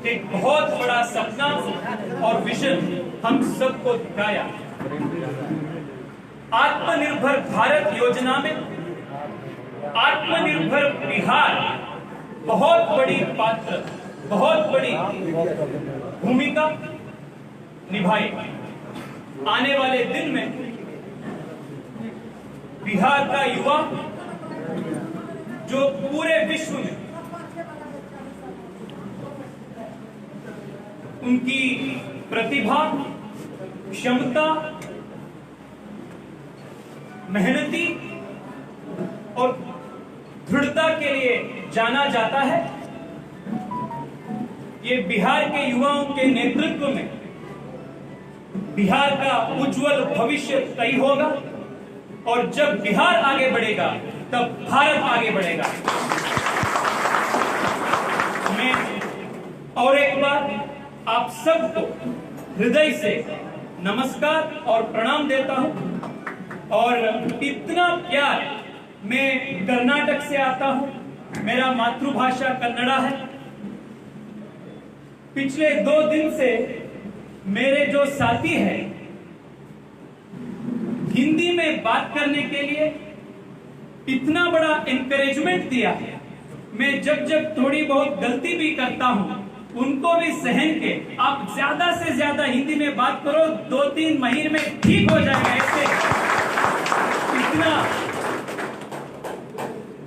एक बहुत बड़ा सपना और विजन हम सबको दिखाया। आत्मनिर्भर भारत योजना में आत्मनिर्भर बिहार बहुत बड़ी पात्र, बहुत बड़ी भूमिका निभाई। आने वाले दिन में बिहार का युवा जो पूरे विश्व में उनकी प्रतिभा, क्षमता, मेहनती और दृढ़ता के लिए जाना जाता है, ये बिहार के युवाओं के नेतृत्व में बिहार का उज्जवल भविष्य तय होगा। और जब बिहार आगे बढ़ेगा तब भारत आगे बढ़ेगा। मैं और एक बार आप सबको हृदय से नमस्कार और प्रणाम देता हूं। और इतना प्यार, मैं कर्नाटक से आता हूं, मेरा मातृभाषा कन्नड़ा है। पिछले 2 दिन से मेरे जो साथी हैं हिंदी में बात करने के लिए इतना बड़ा एनकरेजमेंट दिया है। मैं जब थोड़ी बहुत गलती भी करता हूं उनको भी सहन के आप ज्यादा से ज्यादा हिंदी में बात करो, 2-3 महीने में ठीक हो जाएगा। ऐसे इतना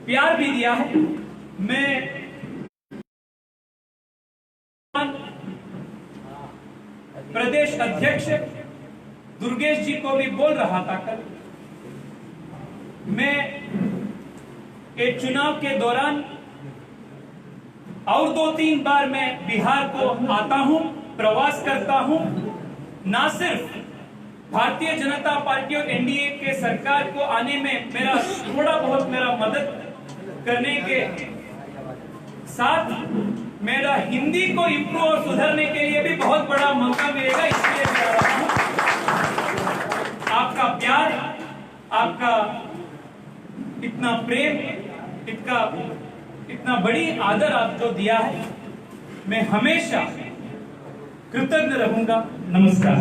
प्यार भी दिया है। मैं प्रदेश अध्यक्ष दुर्गेश जी को भी बोल रहा था कल, मैं एक चुनाव के दौरान और 2-3 बार मैं बिहार को आता हूं, प्रवास करता हूं। ना सिर्फ भारतीय जनता पार्टी और एनडीए के सरकार को आने में मेरा थोड़ा बहुत मदद करने के साथ मेरा हिंदी को इम्प्रूव और सुधरने के लिए भी बहुत बड़ा मौका मिलेगा। इसलिए मैं आ रहा हूं। आपका प्यार, आपका इतना प्रेम, इतना बड़ी आदर आपको दिया है, मैं हमेशा कृतज्ञ रहूंगा। नमस्कार।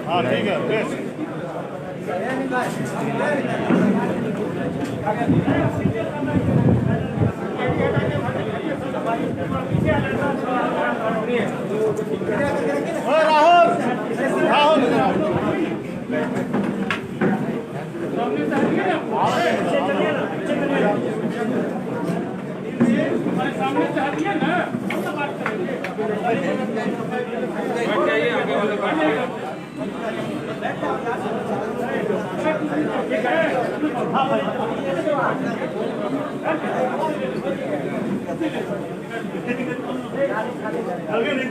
हाँ ठीक है, बेस। राहुल सामने से हटिए ना, बात करेंगे। आगे वाले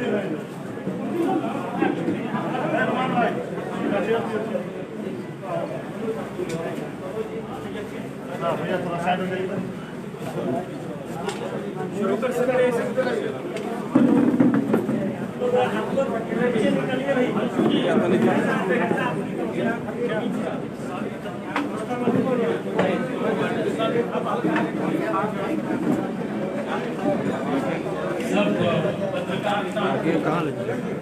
भैया थोड़ा साइड हो जाइए, शुरू कर सकते हैं। आगे कहाँ ले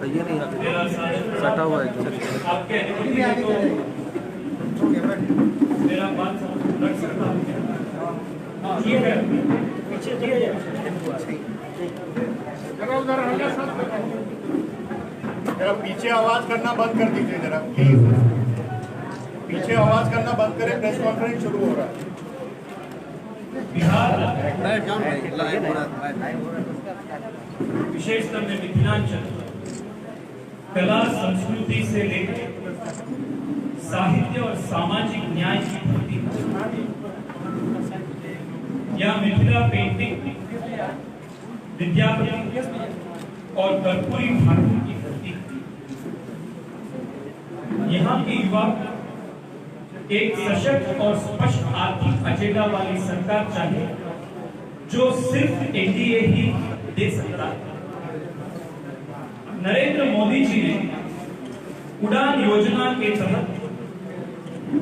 ये नहीं सटा हुआ है आपके मेरा बात रख सकता हूँ। ठीक है, पीछे जरा पीछे आवाज करना बंद कर दीजिए जरा प्लीज। पीछे आवाज करना बंद करें, प्रेस कॉन्फ्रेंस शुरू हो रहा है। बिहार बैठ जाओ लाइव हो रहा है। विशेषतः में मिथिलांचल कला संस्कृति से लेकर साहित्य और सामाजिक न्याय की धरती, यह मिथिला पेंटिंग, विद्यापति और कर्पूरी ठाकुर की धरती। यहाँ के युवा एक सशक्त और स्पष्ट आर्थिक एजेंडा वाली सरकार चाहिए, जो सिर्फ एनडीए ही दे सकता है। नरेंद्र मोदी जी ने उड़ान योजना के तहत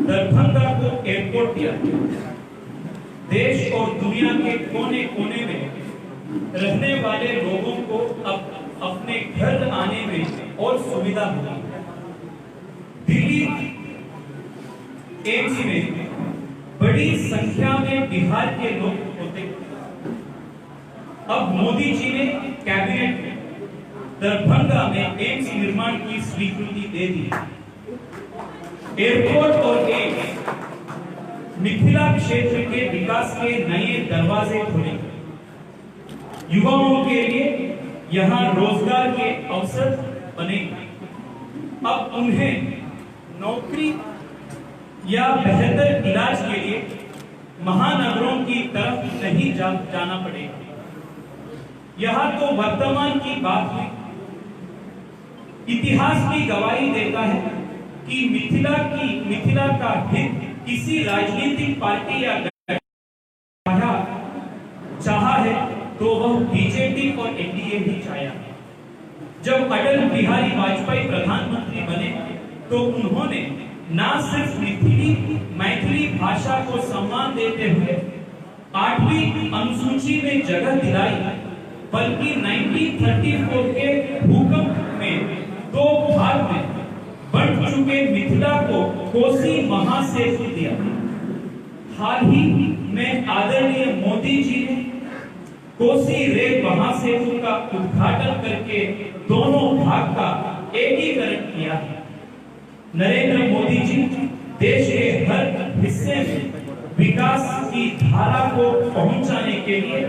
दरभंगा को एयरपोर्ट दिया। देश और दुनिया के कोने कोने में रहने वाले लोगों को अब अपने घर आने में और सुविधा होगी। दिल्ली एम्स में बड़ी संख्या में बिहार के लोग होते। अब मोदी जी ने कैबिनेट में दरभंगा में एम्स निर्माण की स्वीकृति दे दी। एयरपोर्ट और एम्स मिथिला क्षेत्र के विकास के नए दरवाजे खोलेंगे। युवाओं के लिए यहां रोजगार के अवसर बनेंगे। अब उन्हें नौकरी या बेहतर इलाज के लिए महानगरों की तरफ नहीं जाना पड़ेगा। यह तो वर्तमान की बात है। इतिहास की गवाही देता है कि मिथिला का हित किसी राजनीतिक पार्टी या चाहा है तो वह बीजेपी और एनडीए ही चाहा। जब अटल बिहारी वाजपेयी प्रधानमंत्री बने तो उन्होंने न सिर्फ मैथिली भाषा को सम्मान देते हुए 8वीं अनुसूची में जगह दिलाई, बल्कि 1934 के भूकंप में 2 भाग में बंट चुके मिथिला को कोसी महासेतु दिया। हाल ही में आदरणीय मोदी जी ने कोसी रेल महासेतु का उद्घाटन करके दोनों भाग का एकीकरण किया। नरेंद्र मोदी जी देश के हर हिस्से में विकास की धारा को पहुंचाने के लिए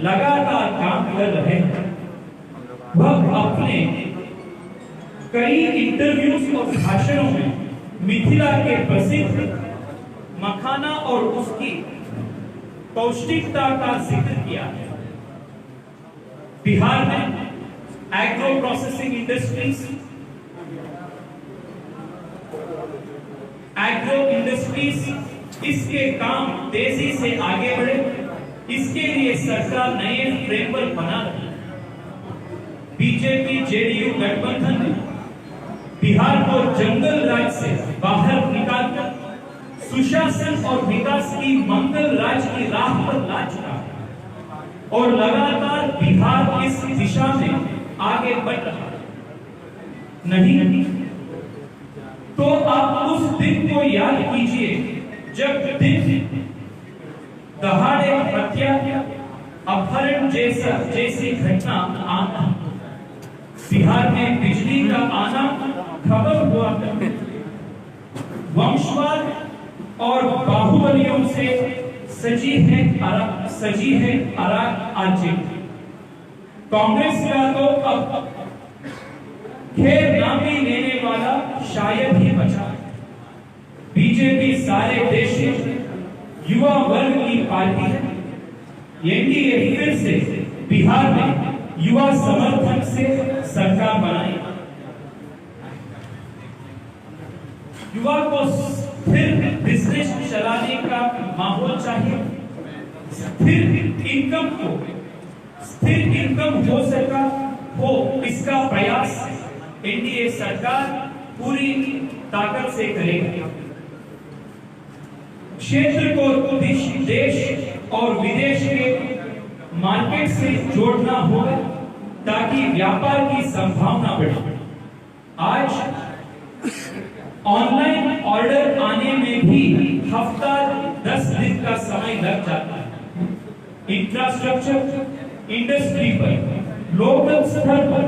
लगातार काम कर रहे हैं। वह अपने कई इंटरव्यूज और भाषणों में मिथिला के प्रसिद्ध मखाना और उसकी पौष्टिकता का जिक्र किया है। बिहार में एग्रो प्रोसेसिंग इंडस्ट्रीज इसके काम तेजी से आगे बढ़े, इसके लिए सरकार नए फ्रेमवर्क बना रही है। बीजेपी जेडीयू गठबंधन ने बिहार को जंगल राज से बाहर निकालकर सुशासन और विकास की मंगल राज की राह पर ला चुका है और लगातार बिहार इस दिशा में आगे बढ़ रहा है। नहीं तो आप उस दिन को याद कीजिए जब दिन दहाड़े हत्या, अपहरण जैसी घटना आना, बिहार में बिजली का आना खबर हुआ करते थे। वंशवाद और बाहुबलियों से सजी है अराक आजी। कांग्रेस का तो अब खेर नामी लेने वाला शायद ही बचा। बीजेपी सारे देश युवा वर्ग की पार्टी है। एनडीए फिर से बिहार में युवा समर्थन से सरकार बनाई। युवा को फिर बिजनेस चलाने का माहौल चाहिए। स्थिर इनकम हो सका हो, इसका प्रयास एनडीए सरकार पूरी ताकत से करेगी। क्षेत्र को देश और विदेश के मार्केट से जोड़ना होगा ताकि व्यापार की संभावना बढ़े। आज ऑनलाइन ऑर्डर आने में भी हफ्ता 10 दिन का समय लग जाता है। इंफ्रास्ट्रक्चर इंडस्ट्री पर लोकल स्तर पर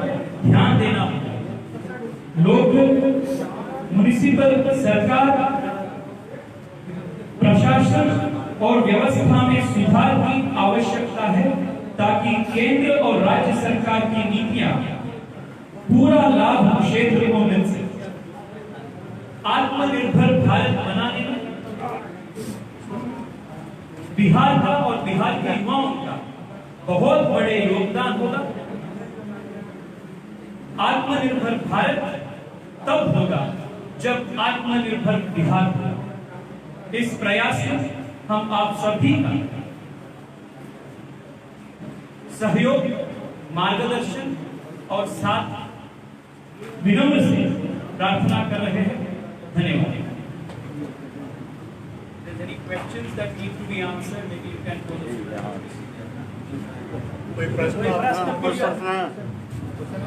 ध्यान देना होगा। लोकल म्युनिसिपल सरकार प्रशासन और व्यवस्था में सुधार की आवश्यकता है ताकि केंद्र और राज्य सरकार की नीतियां पूरा लाभ क्षेत्र को मिल सके। आत्मनिर्भर भारत बनाने में बिहार का और बिहार के युवाओं का बहुत बड़े योगदान होगा। आत्मनिर्भर भारत तब होगा जब आत्मनिर्भर बिहार होगा। इस प्रयास में हम आप सभी का सहयोग, मार्गदर्शन और साथ विनम्र से प्रार्थना कर रहे हैं। धन्यवाद। Any questions that need to be answered, maybe you can go to कोई प्रश्न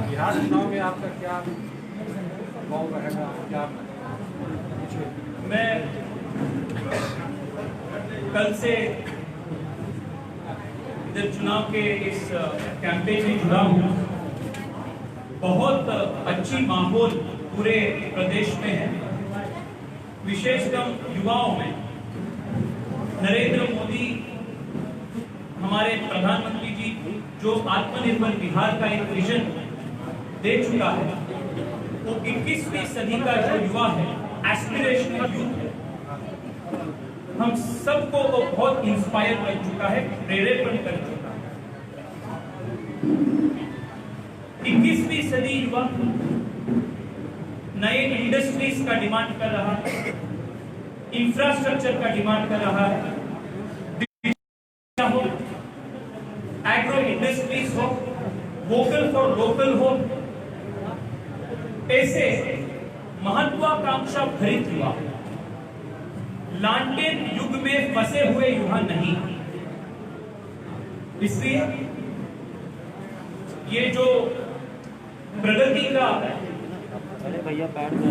बिहार चुनाव में आपका क्या भाव रहेगा? क्या मैं कल से इधर चुनाव के इस कैंपेन में जुड़ा हूँ। बहुत अच्छी माहौल पूरे प्रदेश में है, विशेषकर युवाओं में। नरेंद्र मोदी हमारे प्रधानमंत्री जी जो आत्मनिर्भर बिहार का एक विजन दे चुका है, वो 21वीं सदी का जो युवा है, एस्पिरेशनल यूथ है, हम सबको वो बहुत इंस्पायर कर चुका है, प्रेरित कर चुका है। 21वीं सदी युवा नए इंडस्ट्रीज का डिमांड कर रहा है, इंफ्रास्ट्रक्चर का डिमांड कर रहा है, हो, एग्रो इंडस्ट्रीज हो, वोकल फॉर लोकल हो। ऐसे महत्वाकांक्षा भरित युवा, लांटेन युग में फंसे हुए युवा नहीं। इसलिए ये जो प्रगति का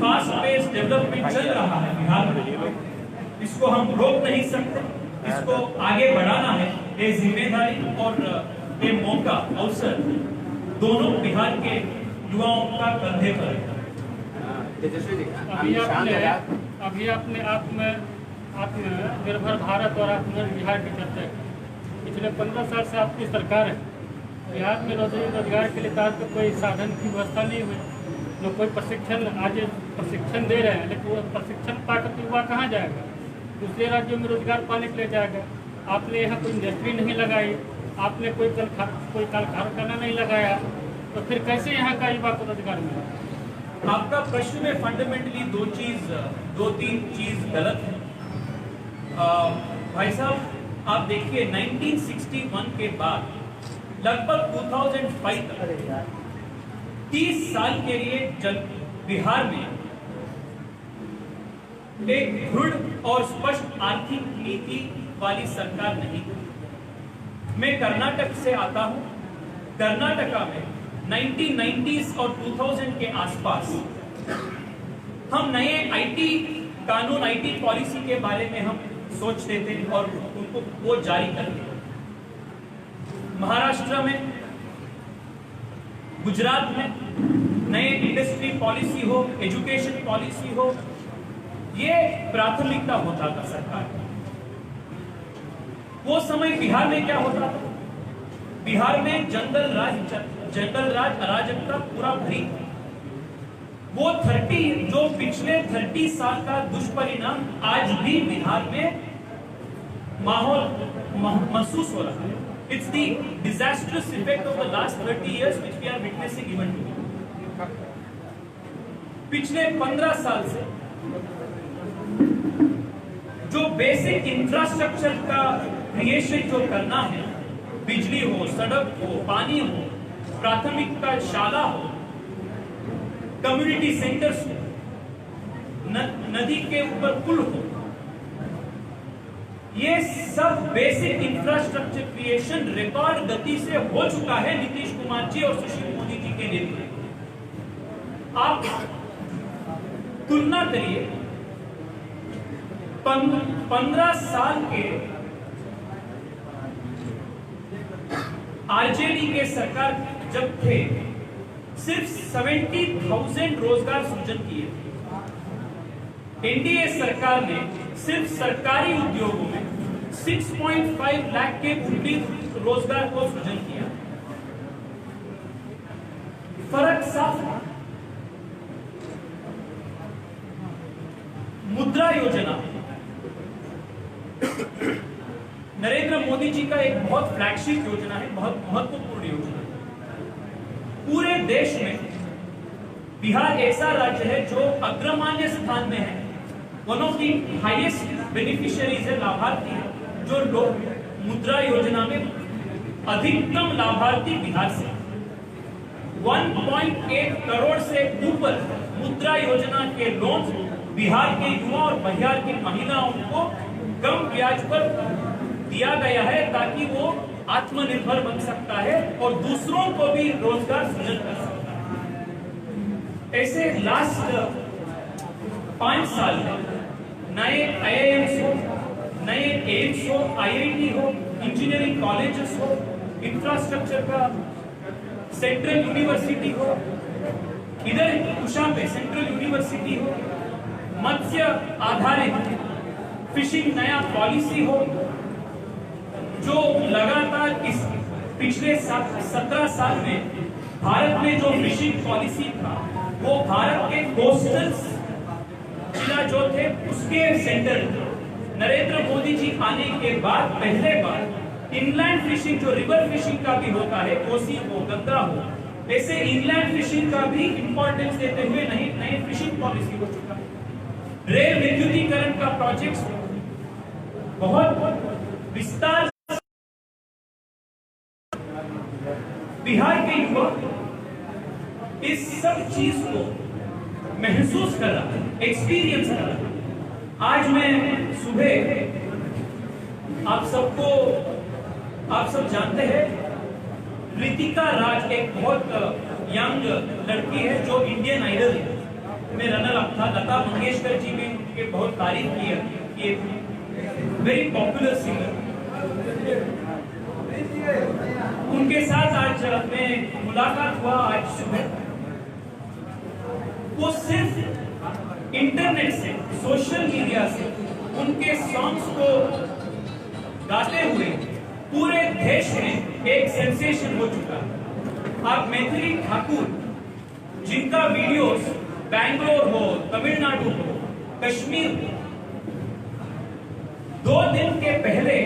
फास्ट पेस डेवलपमेंट चल रहा है बिहार में, इसको हम रोक नहीं सकते, इसको आगे बढ़ाना है। ये जिम्मेदारी और ये मौका, अवसर दोनों बिहार के युवाओं का कंधे पर है। अभी आपने आत्मनिर्भर भारत और आत्मनिर्भर बिहार की चर्चा की। पिछले 15 साल से आपकी सरकार है। बिहार में रोजगार के लिए तो कोई साधन की व्यवस्था नहीं हुई, न कोई प्रशिक्षण। आज प्रशिक्षण दे रहे हैं, लेकिन वो प्रशिक्षण पाकर युवा कहाँ जाएगा? दूसरे राज्यों में रोजगार पाने के लिए जाएगा। आपने यहाँ कोई इंडस्ट्री नहीं लगाई, आपने कोई कल कारखाना नहीं लगाया, तो फिर कैसे यहाँ का युवा को रोजगार मिलेगा? आपका प्रश्न में फंडामेंटली दो तीन चीज गलत है। भाई साहब, आप देखिए 1961 के बाद लगभग 2005 तक 30 साल के लिए बिहार में एक दृढ़ और स्पष्ट आर्थिक नीति वाली सरकार नहीं थी। मैं कर्नाटक से आता हूं। कर्नाटका में 1990s और 2000 के आसपास हम नए आईटी कानून, आईटी पॉलिसी के बारे में हम सोचते थे और उनको वो जारी करते। महाराष्ट्र में, गुजरात में नए इंडस्ट्री पॉलिसी हो, एजुकेशन पॉलिसी हो, ये प्राथमिकता होता था सरकार का। वो समय बिहार में क्या होता था? बिहार में जंगल राज अराजकता पूरा भरी थी। वो पिछले 30 साल का दुष्परिणाम आज भी बिहार में माहौल महसूस हो रहा है। It's the disastrous effect of the last 30 years which we are witnessing even today. पिछले 15 साल से जो बेसिक इंफ्रास्ट्रक्चर का क्रिएशन जो करना है, बिजली हो, सड़क हो, पानी हो, प्राथमिकता शाला हो, कम्युनिटी सेंटर्स हो, नदी के ऊपर पुल हो, ये सब बेसिक इंफ्रास्ट्रक्चर क्रिएशन रिकॉर्ड गति से हो चुका है नीतीश कुमार जी और सुशील मोदी जी के नेतृत्व। आप तुलना करिए 15 साल के आरजेडी के सरकार जब थे, सिर्फ 70,000 रोजगार सृजन किए थे। एनडीए सरकार ने सिर्फ सरकारी उद्योगों में 6.5 लाख के ऊपरी रोजगार को सृजन किया। फर्क साफ है। मुद्रा योजना नरेंद्र मोदी जी का एक बहुत फ्लैगशिप योजना है, बहुत महत्वपूर्ण योजना है। पूरे देश में बिहार ऐसा राज्य है जो अग्रमान्य स्थान में है, one of the highest beneficiaries है, लाभार्थी है, जो लोग मुद्रा योजना में अधिकतम लाभार्थी बिहार से 1.8 करोड़ से ऊपर मुद्रा योजना के लोन बिहार के युवा और बिहार की महिलाओं को कम ब्याज पर दिया गया है, ताकि वो आत्मनिर्भर बन सकता है और दूसरों को भी रोजगार सृजन कर सकता है। ऐसे लास्ट 5 साल में नए IIMs हो, नए एम्स हो, IIT हो, इंजीनियरिंग कॉलेजेस हो, इंफ्रास्ट्रक्चर का सेंट्रल यूनिवर्सिटी हो, इधर उषा पे सेंट्रल यूनिवर्सिटी हो, मत्स्य आधारित फिशिंग नया पॉलिसी हो, जो लगातार इस पिछले 17 साल में भारत में जो फिशिंग पॉलिसी था वो भारत के कोस्टल जिला जो थे उसके सेंटर नरेंद्र मोदी जी आने के बाद पहले बार इनलैंड फिशिंग जो रिवर फिशिंग का भी होता है, कोसी हो, गंगा हो, ऐसे इनलैंड फिशिंग का भी इंपॉर्टेंस देते हुए नई फिशिंग पॉलिसी हो चुका है। रेल विद्युतीकरण का प्रोजेक्ट बहुत विस्तार बिहार के युवा इस सब चीज को महसूस कर रहा है, एक्सपीरियंस कर रहा है। आज मैं सुबह आप सब जानते हैं ऋतिका राज एक बहुत यंग लड़की है जो इंडियन आइडल में रनर अप था। लता मंगेशकर जी ने उनके बहुत तारीफ की है, ये वेरी पॉपुलर सिंगर। उनके साथ आज में मुलाकात हुआ आज सुबह। वो सिर्फ इंटरनेट से, सोशल मीडिया से उनके सॉन्ग्स को गाते हुए पूरे देश में एक सेंसेशन हो चुका है। आप मैथिली ठाकुर जिनका वीडियोस बैंगलोर हो, तमिलनाडु हो, कश्मीर हो, 2 दिन के पहले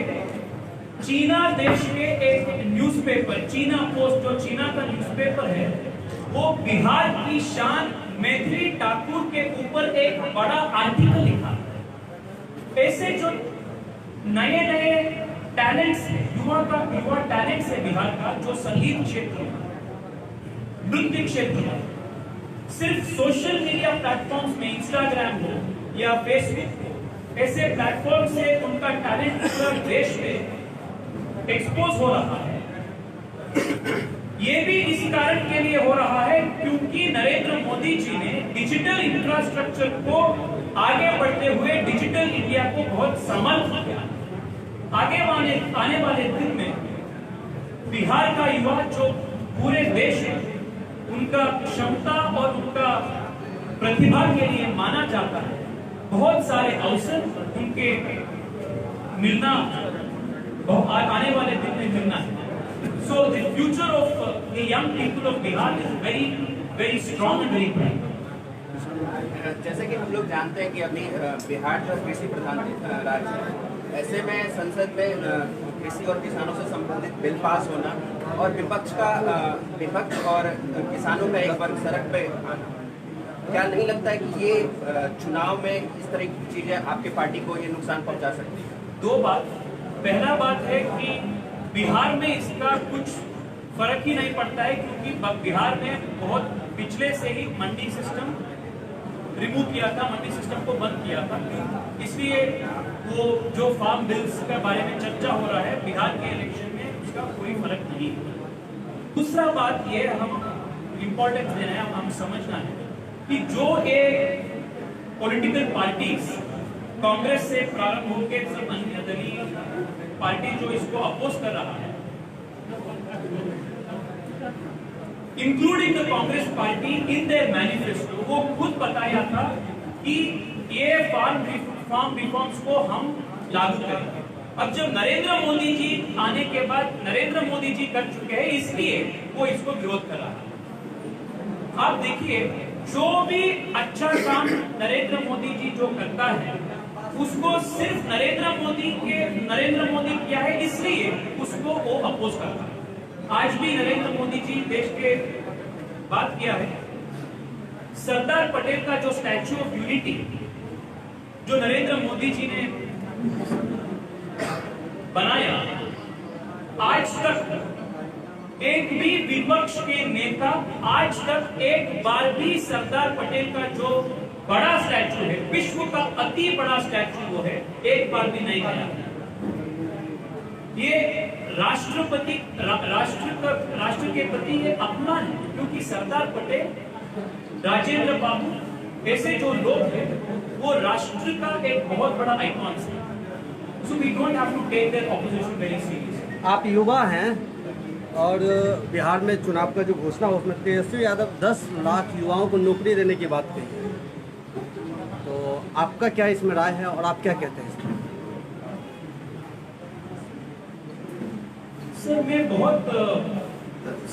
चीना देश के एक न्यूज़पेपर चीना पोस्ट जो चीना का न्यूज़पेपर है वो बिहार की शान मैथिली ठाकुर के ऊपर एक बड़ा आर्टिकल लिखा। ऐसे जो नए टैलेंट्स है, युवा टैलेंट्स है बिहार का, जो संगीत क्षेत्र में, नृत्य क्षेत्र में, सिर्फ सोशल मीडिया प्लेटफॉर्म्स में, इंस्टाग्राम हो या फेसबुक हो, ऐसे प्लेटफॉर्म से उनका टैलेंट पूरा देश में एक्सपोज हो रहा है। ये भी इस कारण के लिए हो रहा है क्योंकि नरेंद्र मोदी जी ने डिजिटल इंफ्रास्ट्रक्चर को आगे बढ़ते हुए डिजिटल इंडिया को बहुत समर्थ किया। आने वाले दिन में बिहार का युवा जो पूरे देश में उनका क्षमता और उनका प्रतिभा के लिए माना जाता है, बहुत सारे अवसर उनके मिलना आने वाले दिन में मिलना है। So the future of the young people of Bihar is very, very strong and very bright. जैसे कि हम लोग जानते हैं कि अभी बिहार जो कृषि प्रधान राज्य है, ऐसे में संसद में कृषि और किसानों से संबंधित बिल पास होना और विपक्ष और किसानों का एक वर्ग सड़क पे आना, क्या नहीं लगता है कि ये चुनाव में इस तरह की चीजें आपकी पार्टी को ये नुकसान पहुंचा सकती है? 2 बात। पहला बात है कि बिहार में इसका कुछ फर्क ही नहीं पड़ता है क्योंकि बिहार में बहुत पिछले से ही मंडी सिस्टम रिमूव किया था, मंडी सिस्टम को बंद किया था, इसलिए वो जो फार्म बिल्स के बारे में चर्चा हो रहा है बिहार के इलेक्शन में उसका कोई फर्क नहीं है। दूसरा बात ये हम इंपॉर्टेंस देना है, हम समझना है कि जो एक पॉलिटिकल पार्टीज कांग्रेस से प्रारंभ होकर सब अन्य दलीय पार्टी जो इसको अपोज कर रहा है, including the Congress party in their manifesto, वो खुद बताया था कि ये फार्म रिफॉर्म्स को हम लागू करेंगे। अब जब नरेंद्र मोदी जी आने के बाद नरेंद्र मोदी जी कर चुके हैं, इसलिए वो इसको विरोध कर रहा है। आप देखिए, जो भी अच्छा काम नरेंद्र मोदी जी जो करता है, उसको सिर्फ नरेंद्र मोदी किया है, इसलिए उसको वो अपोज करता है। आज भी नरेंद्र मोदी जी देश के बात किया है, सरदार पटेल का जो स्टैच्यू ऑफ यूनिटी जो नरेंद्र मोदी जी ने बनाया, आज तक एक भी विपक्ष के नेता आज तक एक बार भी सरदार पटेल का जो बड़ा स्टैच्यू है, विश्व का अति बड़ा स्टैच्यू वो है, एक बार भी नहीं गया। ये राष्ट्र के प्रति ये अपमान है, क्योंकि सरदार पटेल, राजेंद्र बाबू ऐसे जो लोग हैं, वो राष्ट्र का एक बहुत बड़ा आइकॉन है। So we don't have to take their opposition very seriously. आप युवा हैं और बिहार में चुनाव का जो घोषणा हो उसमें तेजस्वी यादव 10 लाख युवाओं को नौकरी देने की बात कही है, तो आपका क्या इसमें राय है और आप क्या कहते हैं इसमें? सर, मैं बहुत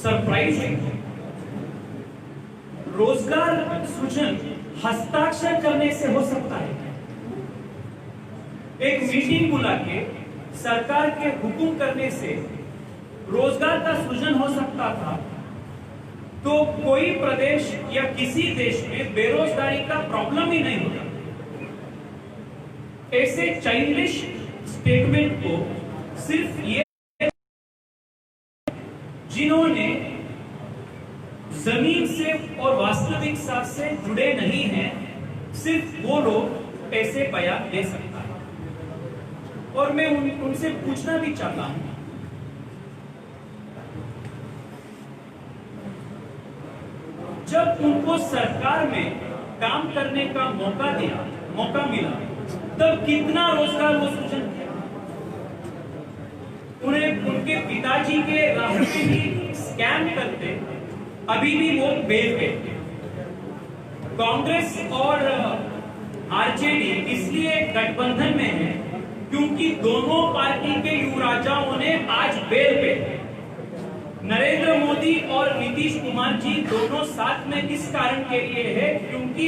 सरप्राइज हूं। रोजगार सृजन हस्ताक्षर करने से हो सकता है। एक मीटिंग बुला के सरकार के हुकुम करने से रोजगार का सृजन हो सकता था, तो कोई प्रदेश या किसी देश में बेरोजगारी का प्रॉब्लम ही नहीं होता। ऐसे चाइल्डिश स्टेटमेंट को सिर्फ ये जिन्होंने जमीन से और वास्तविक साथ से जुड़े नहीं हैं, सिर्फ वो लोग ऐसे बयान दे सकता है। और मैं उनसे पूछना भी चाहता हूं, जब उनको सरकार में काम करने का मौका मिला, तब कितना रोजगार वो सृजन किया? उन्हें उनके पिताजी के रास्ते ही स्कैम करते, अभी भी वो बेल पे। कांग्रेस और आरजेडी इसलिए गठबंधन में है क्योंकि दोनों पार्टी के युवराजाओं ने आज बेल पे। नरेंद्र मोदी और नीतीश कुमार जी दोनों साथ में इस कारण के लिए है क्योंकि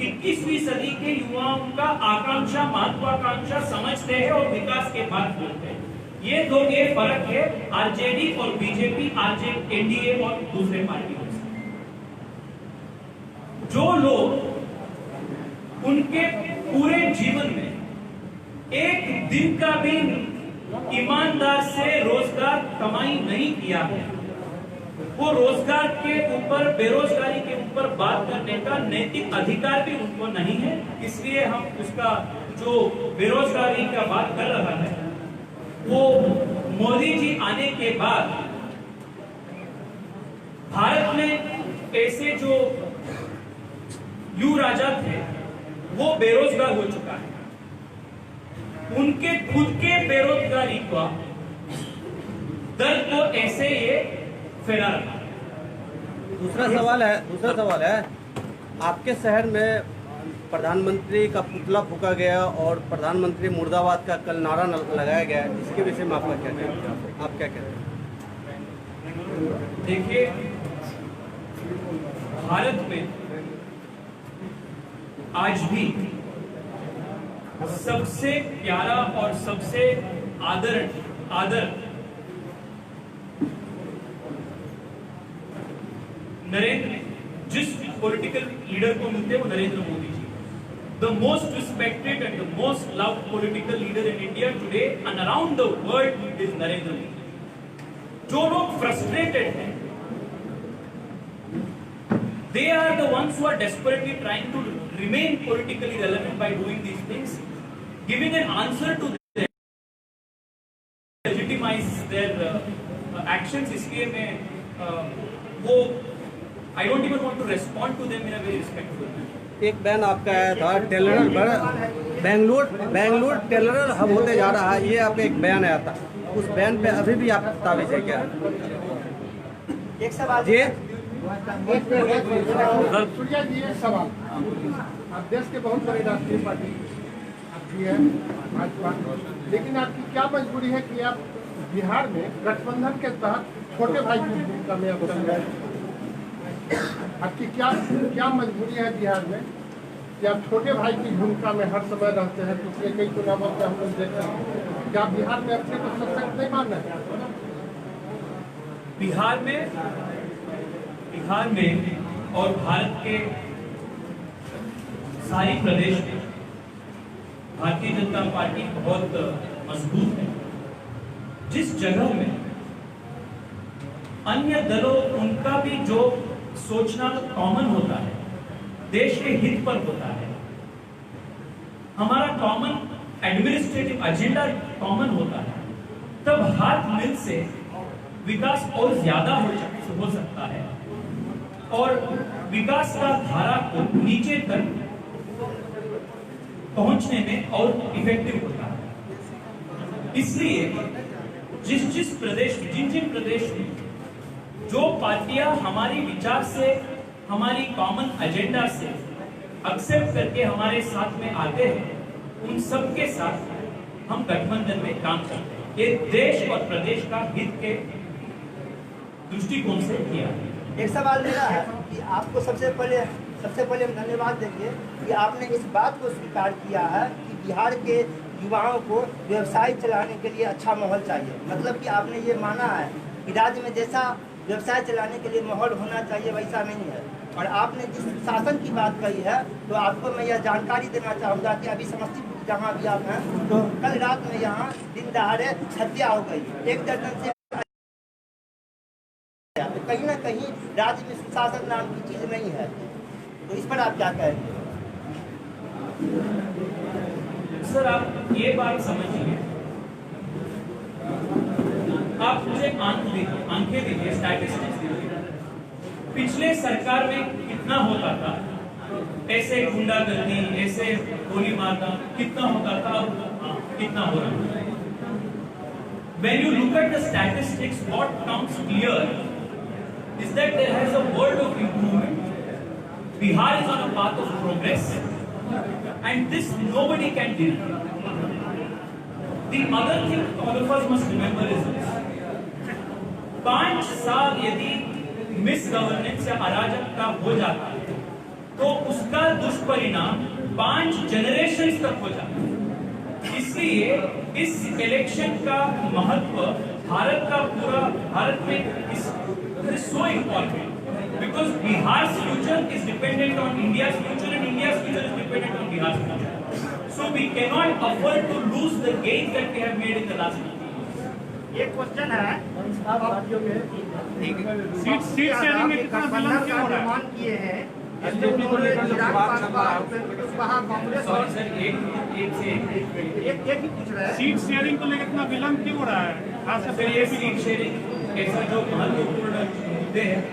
21वीं सदी के युवाओं का आकांक्षा, महत्वाकांक्षा समझते हैं और विकास के बात बोलते हैं। ये दो ये फर्क है आरजेडी और बीजेपी, एनडीए और दूसरे पार्टियों से। जो लोग उनके पूरे जीवन में एक दिन का भी ईमानदार से रोजगार कमाई नहीं किया है, वो रोजगार के ऊपर, बेरोजगारी के ऊपर बात करने का नैतिक अधिकार भी उनको नहीं है। इसलिए हम उसका जो बेरोजगारी का बात कर रहा है, वो मोदी जी आने के बाद भारत में ऐसे जो युवा राजा थे वो बेरोजगार हो चुका है। उनके खुद के बेरोजगारी का दर्द को ऐसे ये फैला रहा। दूसरा सवाल है, आपके शहर में प्रधानमंत्री का पुतला फूका गया और प्रधानमंत्री मुर्दाबाद का कल नारा लगाया गया, इसके विषय में आपका क्या कहना है? आप क्या कहते हैं? देखिए, भारत में आज भी सबसे प्यारा और सबसे आदर जिस पॉलिटिकल लीडर को मिलते हैं वो Narendra Modi ji. The most respected and the most loved political leader in India today and around the world is Narendra Modi. जो लोग frustrated हैं, they are the ones who are desperately trying to remain politically relevant by doing these things, giving an answer to them, legitimize their actions. इसलिए मैं वो I don't even want to respond to them in a very respectful manner. एक ban आपका आया था Taylor Bengaluru Taylor hub होते जा रहा है, ये आपका एक बयान आया था, उस बयान पे अभी भी आप ताबीज है क्या? एक सवाल जी, सूर्या जी, एक सवाल। आप देश के बहुत बड़ी राष्ट्रीय पार्टी, भी है भाजपा, लेकिन आपकी क्या मजबूरी है कि आप बिहार में गठबंधन के तहत छोटे भाई की भूमिका में अब चल गए? आपकी क्या मजबूरी है बिहार में कि आप छोटे भाई की भूमिका में हर समय रहते हैं? पिछले कई चुनावों में हम लोग देखते हैं, क्या बिहार में अपने को सशक्त नहीं मानना है? बिहार में और भारत के सारी प्रदेश में भारतीय जनता पार्टी बहुत मजबूत है। जिस जगह में अन्य दलों उनका भी जो सोचना कॉमन होता है, देश के हित पर होता है, हमारा कॉमन एडमिनिस्ट्रेटिव एजेंडा कॉमन होता है, तब हाथ मिल से विकास और ज्यादा हो सकता है और विकास का धारा को नीचे तक पहुंचने में और इफेक्टिव होता है। इसलिए जिन प्रदेश में जो पार्टियां हमारी विचार से, हमारी कॉमन एजेंडा से एक्सेप्ट करके हमारे साथ में आते हैं, उन सब के साथ हम गठबंधन में काम करते हैं। ये देश और प्रदेश का हित के दृष्टिकोण से किया। एक सवाल मेरा है कि आपको सबसे पहले हम धन्यवाद देंगे कि आपने इस बात को स्वीकार किया है कि बिहार के युवाओं को व्यवसाय चलाने के लिए अच्छा माहौल चाहिए। मतलब कि आपने ये माना है कि राज्य में जैसा व्यवसाय चलाने के लिए माहौल होना चाहिए वैसा नहीं है। और आपने जिस शासन की बात कही है, तो आपको मैं यह जानकारी देना चाहूँगा कि अभी समस्तीपुर जहाँ भी आप हैं, तो कल रात में यहाँ दिन दहाड़े हत्या हो गई, 1 दर्जन से तो कहीं ना कहीं राज्य में सुशासन नाम की चीज नहीं है। तो इस पर आप क्या कहेंगे? सर, आप ये बात समझिए, आप मुझे आंखें दीजिए, स्टैटिस्टिक्स दीजिए। पिछले सरकार में कितना होता था ऐसे गुंडागर्दी, ऐसे गोली मारना, कितना होता था और कितना हो रहा है? When you look at the statistics, what comes clear is that there has a world of improvement. Bihar is on a path of progress, and this nobody can deny. The other thing all of us must remember is this: 5 साल यदि miss governance या अराजकता हो जाता है, तो उसका दुष्परिणाम 5 जनरेशन तक हो जाता है। इसलिए इस इलेक्शन का महत्व भारत में is so important because Bihar's future is dependent on India's future and India's future is dependent on Bihar's future. So we cannot afford to lose the gains that we have made in the last 20 years. एक question है, seat sharing में कितना विलंब क्यों हो रहा है? निर्माण किए हैं एक ही पूछ रहा है, सीट शेयरिंग को लेकर इतना विलंब क्यों हो रहा है? खासकर ये सीट शेयरिंग ऐसा जो महत्वपूर्ण मुद्दे हैं,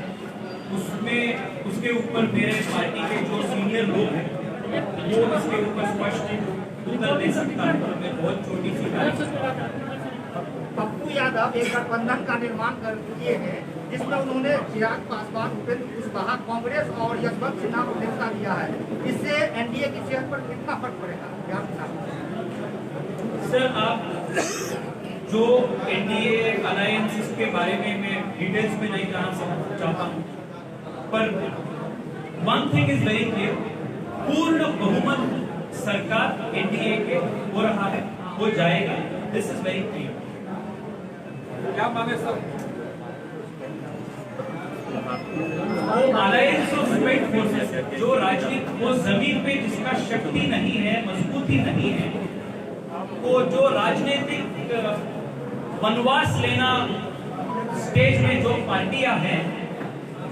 उसमें उसके ऊपर मेरे पार्टी के जो सीनियर लोग हैं वो इसके ऊपर स्पष्ट उत्तर दे सकता है। तो मैं बहुत छोटी सी पप्पू यादव एक गठबंधन का निर्माण कर किए हैं जिसमें उन्होंने चिराग पासवान, उपेंद्र कुशवाहा, कांग्रेस और यशवंत सिन्हा को न्योता दिया है। इससे एनडीए की सेहत पर कितना फर्क पड़ेगा? सर, आप जो एनडीए अलायंस के बारे में मैं डिटेल्स में नहीं जाना चाहता हूँ, पर one thing is very clear, पूर्ण बहुमत सरकार एनडीए के हो रहा है, हो जाएगा। This is very clear. क्या मांगे सर? वो अलायंस ऑफ स्पेट फोर्सेस है, जो राजनीति, वो जमीन पे जिसका शक्ति नहीं है, मजबूती नहीं है, वो जो राजनीतिक वनवास लेना स्टेज में जो पार्टियां हैं,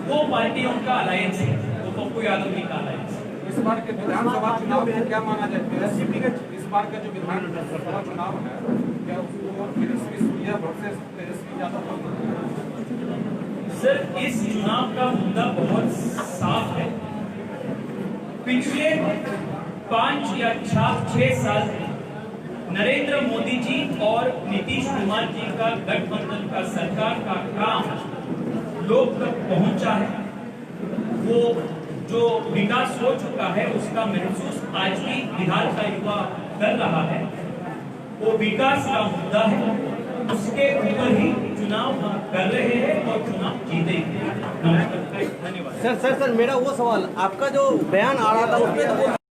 वो पार्टियों का अलायंस है, वो पप्पू यादव जी का अलायंस है। इस बार के विधानसभा चुनाव को क्या माना जाए? इस बार का जो विधानसभा चुनाव है, क्या उसको तेजस्वी यादव? सर, इस चुनाव का मुद्दा बहुत साफ है। पिछले 5 या 6 साल नरेंद्र मोदी जी और नीतीश कुमार जी का गठबंधन का सरकार का काम लोग तक पहुंचा है। वो जो विकास हो चुका है उसका महसूस आज भी बिहार का युवा कर रहा है वो विकास का मुद्दा है, उसके ऊपर ही चुनाव हम कर रहे हैं और चुनाव जीतेंगे। धन्यवाद। सर मेरा वो सवाल, आपका जो बयान आ रहा था उसमें तो